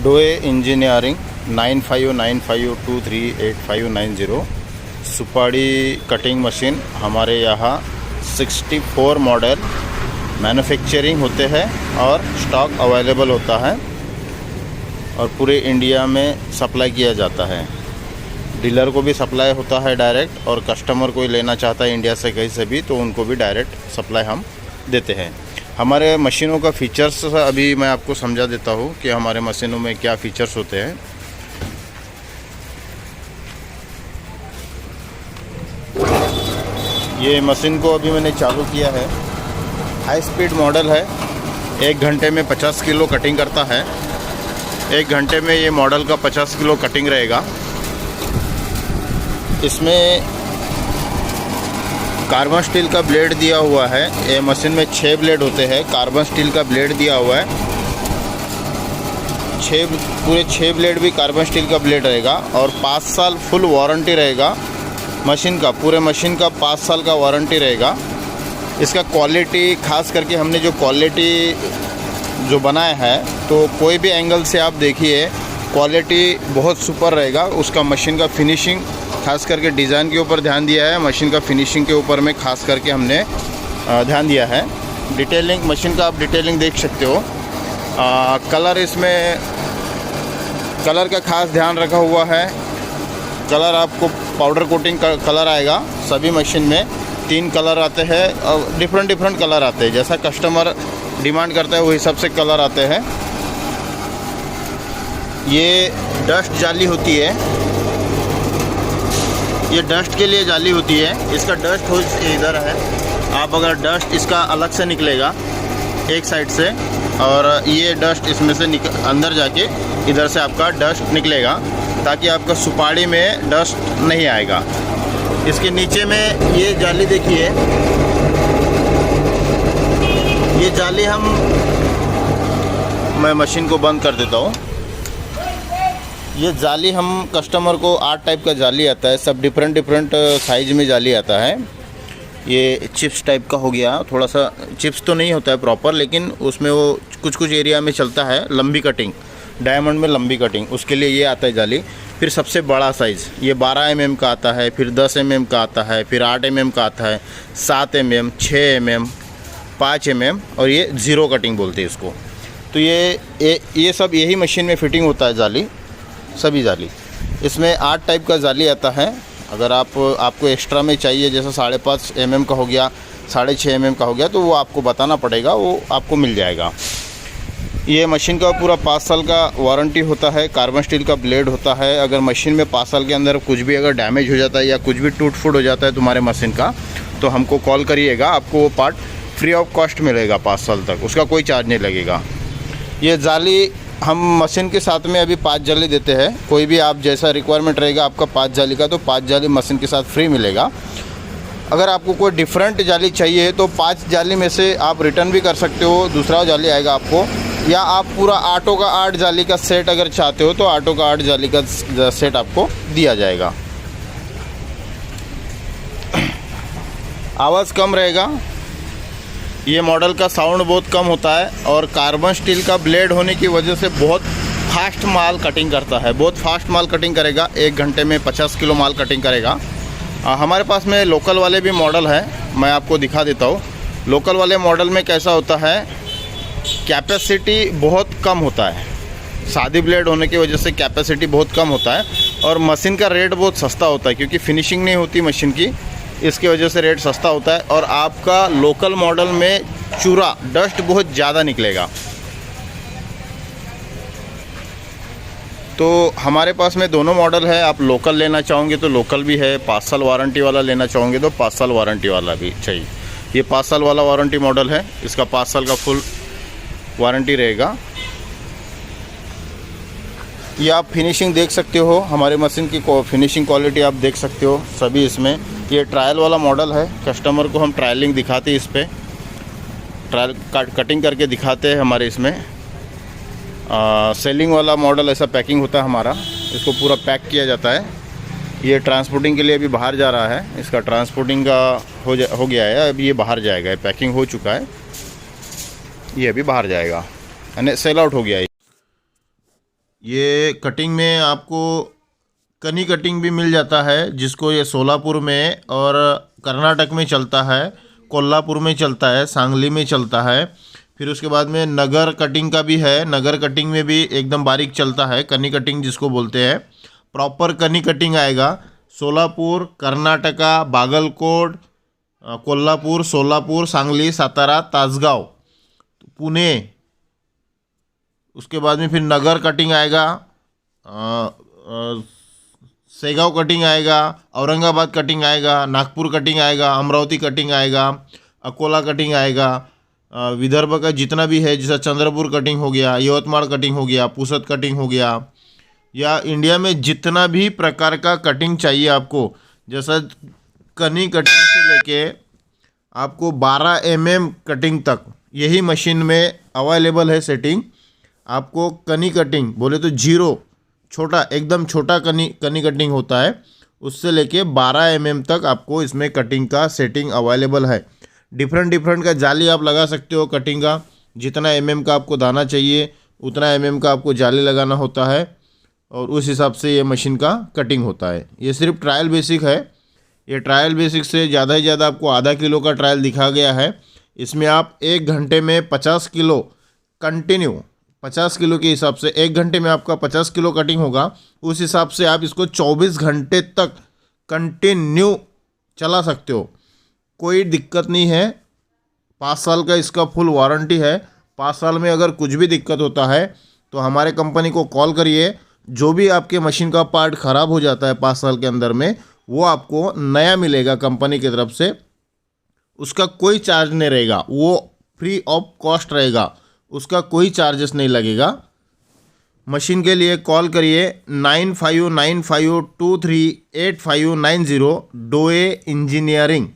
डोए engineering 9595238590 सुपाड़ी cutting machine हमारे यहाँ 64 मॉडल मैन्युफैक्चरिंग होते हैं और स्टॉक अवेलेबल होता है और पूरे इंडिया में सप्लाई किया जाता है। डीलर को भी सप्लाई होता है डायरेक्ट, और कस्टमर कोई लेना चाहता है इंडिया से कहीं से भी तो उनको भी डायरेक्ट सप्लाई हम देते हैं। हमारे मशीनों का फ़ीचर्स अभी मैं आपको समझा देता हूँ कि हमारे मशीनों में क्या फ़ीचर्स होते हैं। ये मशीन को अभी मैंने चालू किया है। हाई स्पीड मॉडल है, 1 घंटे में 50 किलो कटिंग करता है। 1 घंटे में ये मॉडल का 50 किलो कटिंग रहेगा। इसमें कार्बन स्टील का ब्लेड दिया हुआ है। ये मशीन में 6 ब्लेड होते हैं, कार्बन स्टील का ब्लेड दिया हुआ है। पूरे 6 ब्लेड भी कार्बन स्टील का ब्लेड रहेगा और 5 साल फुल वारंटी रहेगा मशीन का। पूरे मशीन का 5 साल का वारंटी रहेगा। इसका क्वालिटी, खास करके हमने जो क्वालिटी जो बनाया है तो कोई भी एंगल से आप देखिए क्वालिटी बहुत सुपर रहेगा। उसका मशीन का फिनिशिंग, खास करके डिज़ाइन के ऊपर ध्यान दिया है, मशीन का फिनिशिंग के ऊपर में खास करके हमने ध्यान दिया है। डिटेलिंग, मशीन का आप डिटेलिंग देख सकते हो। कलर, इसमें कलर का खास ध्यान रखा हुआ है। कलर आपको पाउडर कोटिंग का कलर आएगा। सभी मशीन में 3 कलर आते हैं और डिफरेंट कलर आते हैं। जैसा कस्टमर डिमांड करता है वही हिसाब से कलर आते हैं। ये डस्ट जाली होती है, ये डस्ट के लिए जाली होती है। इसका डस्ट हो इधर है, आप अगर डस्ट इसका अलग से निकलेगा एक साइड से, और ये डस्ट इसमें से अंदर जाके इधर से आपका डस्ट निकलेगा ताकि आपका सुपाड़ी में डस्ट नहीं आएगा। इसके नीचे में ये जाली देखिए, ये जाली मैं मशीन को बंद कर देता हूँ। ये जाली हम कस्टमर को 8 टाइप का जाली आता है, सब डिफरेंट साइज में जाली आता है। ये चिप्स टाइप का हो गया, थोड़ा सा चिप्स तो नहीं होता है प्रॉपर, लेकिन उसमें वो कुछ एरिया में चलता है लंबी कटिंग, डायमंड में लंबी कटिंग, उसके लिए ये आता है जाली। फिर सबसे बड़ा साइज़ ये 12 mm का आता है, फिर 10 mm का आता है, फिर 8 mm का आता है, 7 mm, 6 mm, 5 mm, और ये ज़ीरो कटिंग बोलते हैं इसको। तो ये सब यही मशीन में फिटिंग होता है जाली, सभी जाली। इसमें 8 टाइप का जाली आता है। अगर आपको एक्स्ट्रा में चाहिए, जैसे 5.5 mm का हो गया, 6.5 mm का हो गया, तो वो आपको बताना पड़ेगा, वो आपको मिल जाएगा। ये मशीन का पूरा 5 साल का वारंटी होता है। कार्बन स्टील का ब्लेड होता है। अगर मशीन में 5 साल के अंदर कुछ भी अगर डैमेज हो जाता है या कुछ भी टूट फूट हो जाता है तुम्हारे मशीन का, तो हमको कॉल करिएगा, आपको वो पार्ट फ्री ऑफ कॉस्ट मिलेगा 5 साल तक, उसका कोई चार्ज नहीं लगेगा। ये जाली हम मशीन के साथ में अभी 5 जाली देते हैं। कोई भी आप जैसा रिक्वायरमेंट रहेगा आपका 5 जाली का, तो 5 जाली मशीन के साथ फ्री मिलेगा। अगर आपको कोई डिफरेंट जाली चाहिए तो 5 जाली में से आप रिटर्न भी कर सकते हो, दूसरा जाली आएगा आपको। या आप पूरा ऑटो का 8 जाली का सेट अगर चाहते हो तो ऑटो का 8 जाली का सेट आपको दिया जाएगा। आवाज़ कम रहेगा। ये मॉडल का साउंड बहुत कम होता है और कार्बन स्टील का ब्लेड होने की वजह से बहुत फास्ट माल कटिंग करता है, बहुत फास्ट माल कटिंग करेगा। 1 घंटे में 50 किलो माल कटिंग करेगा। हमारे पास में लोकल वाले भी मॉडल है, मैं आपको दिखा देता हूँ। लोकल वाले मॉडल में कैसा होता है, कैपेसिटी बहुत कम होता है। सादी ब्लेड होने की वजह से कैपेसिटी बहुत कम होता है और मशीन का रेट बहुत सस्ता होता है, क्योंकि फिनिशिंग नहीं होती मशीन की, इसकी वजह से रेट सस्ता होता है। और आपका लोकल मॉडल में चूरा, डस्ट बहुत ज़्यादा निकलेगा। तो हमारे पास में दोनों मॉडल है। आप लोकल लेना चाहोगे तो लोकल भी है, 5 साल वारंटी वाला लेना चाहोगे तो 5 साल वारंटी वाला भी चाहिए। ये 5 साल वाला वारंटी मॉडल है, इसका 5 साल का फुल वारंटी रहेगा। ये आप फिनिशिंग देख सकते हो, हमारे मशीन की फिनिशिंग क्वालिटी आप देख सकते हो सभी इसमें। ये ट्रायल वाला मॉडल है, कस्टमर को हम ट्रायलिंग दिखाते हैं, इस पर ट्रायल कटिंग करके दिखाते हैं हमारे इसमें। सेलिंग वाला मॉडल ऐसा पैकिंग होता है हमारा, इसको पूरा पैक किया जाता है। ये ट्रांसपोर्टिंग के लिए अभी बाहर जा रहा है, इसका ट्रांसपोर्टिंग का हो गया है, अभी ये बाहर जाएगा। पैकिंग हो चुका है, ये अभी बाहर जाएगा, यानी सेल आउट हो गया है। ये कटिंग में आपको कनी कटिंग भी मिल जाता है, जिसको ये सोलापुर में और कर्नाटक में चलता है, कोल्हापुर में चलता है, सांगली में चलता है। फिर उसके बाद में नगर कटिंग का भी है, नगर कटिंग में भी एकदम बारीक चलता है, कनी कटिंग जिसको बोलते हैं। प्रॉपर कनी कटिंग आएगा सोलापुर, कर्नाटका, बागलकोट, कोल्हापुर, सोलापुर, सांगली, सातारा, तासगांव, पुणे। उसके बाद में फिर नगर कटिंग आएगा, सेगाव कटिंग आएगा, औरंगाबाद कटिंग आएगा, नागपुर कटिंग आएगा, अमरावती कटिंग आएगा, अकोला कटिंग आएगा। विदर्भ का जितना भी है, जैसा चंद्रपुर कटिंग हो गया, यवतमाड़ कटिंग हो गया, पुसद कटिंग हो गया, या इंडिया में जितना भी प्रकार का कटिंग चाहिए आपको, जैसा कनी कटिंग से लेके आपको 12 mm कटिंग तक यही मशीन में अवेलेबल है सेटिंग। आपको कनी कटिंग बोले तो जीरो, छोटा, एकदम छोटा कनी कटिंग होता है, उससे लेके 12 mm तक आपको इसमें कटिंग का सेटिंग अवेलेबल है। डिफरेंट का जाली आप लगा सकते हो कटिंग का, जितना mm का आपको दाना चाहिए उतना mm का आपको जाली लगाना होता है, और उस हिसाब से ये मशीन का कटिंग होता है। ये सिर्फ ट्रायल बेसिक है, ये ट्रायल बेसिक से ज़्यादा ही ज़्यादा आपको आधा किलो का ट्रायल दिखा गया है। इसमें आप 1 घंटे में 50 किलो कंटिन्यू, 50 किलो के हिसाब से 1 घंटे में आपका 50 किलो कटिंग होगा। उस हिसाब से आप इसको 24 घंटे तक कंटिन्यू चला सकते हो, कोई दिक्कत नहीं है। 5 साल का इसका फुल वारंटी है। 5 साल में अगर कुछ भी दिक्कत होता है तो हमारे कंपनी को कॉल करिए। जो भी आपके मशीन का पार्ट ख़राब हो जाता है 5 साल के अंदर में, वो आपको नया मिलेगा कंपनी की तरफ से, उसका कोई चार्ज नहीं रहेगा, वो फ्री ऑफ कॉस्ट रहेगा, उसका कोई चार्जेस नहीं लगेगा। मशीन के लिए कॉल करिए 9595238590, डोए इंजीनियरिंग।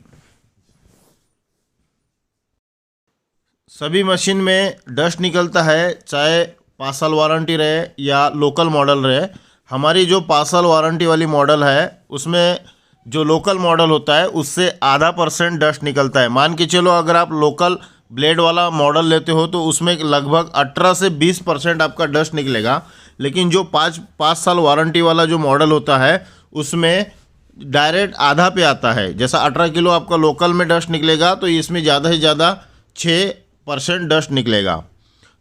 सभी मशीन में डस्ट निकलता है, चाहे 5 साल वारंटी रहे या लोकल मॉडल रहे। हमारी जो 5 साल वारंटी वाली मॉडल है, उसमें जो लोकल मॉडल होता है उससे ½ % डस्ट निकलता है। मान के चलो अगर आप लोकल ब्लेड वाला मॉडल लेते हो तो उसमें लगभग 18 से 20% आपका डस्ट निकलेगा। लेकिन जो 5 साल वारंटी वाला जो मॉडल होता है उसमें डायरेक्ट आधा पे आता है। जैसा 18 किलो आपका लोकल में डस्ट निकलेगा तो इसमें ज़्यादा से ज़्यादा 6% डस्ट निकलेगा।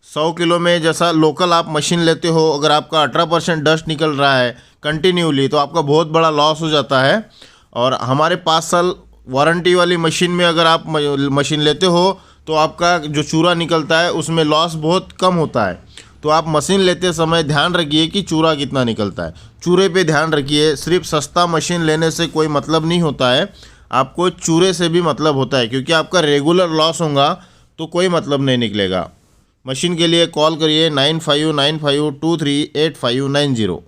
100 किलो में जैसा लोकल आप मशीन लेते हो, अगर आपका 18% डस्ट निकल रहा है कंटिन्यूली, तो आपका बहुत बड़ा लॉस हो जाता है। और हमारे 5 साल वारंटी वाली मशीन में अगर आप मशीन लेते हो तो आपका जो चूरा निकलता है उसमें लॉस बहुत कम होता है। तो आप मशीन लेते समय ध्यान रखिए कि चूरा कितना निकलता है, चूरे पे ध्यान रखिए। सिर्फ सस्ता मशीन लेने से कोई मतलब नहीं होता है, आपको चूरे से भी मतलब होता है, क्योंकि आपका रेगुलर लॉस होगा तो कोई मतलब नहीं निकलेगा। मशीन के लिए कॉल करिए 9595238590।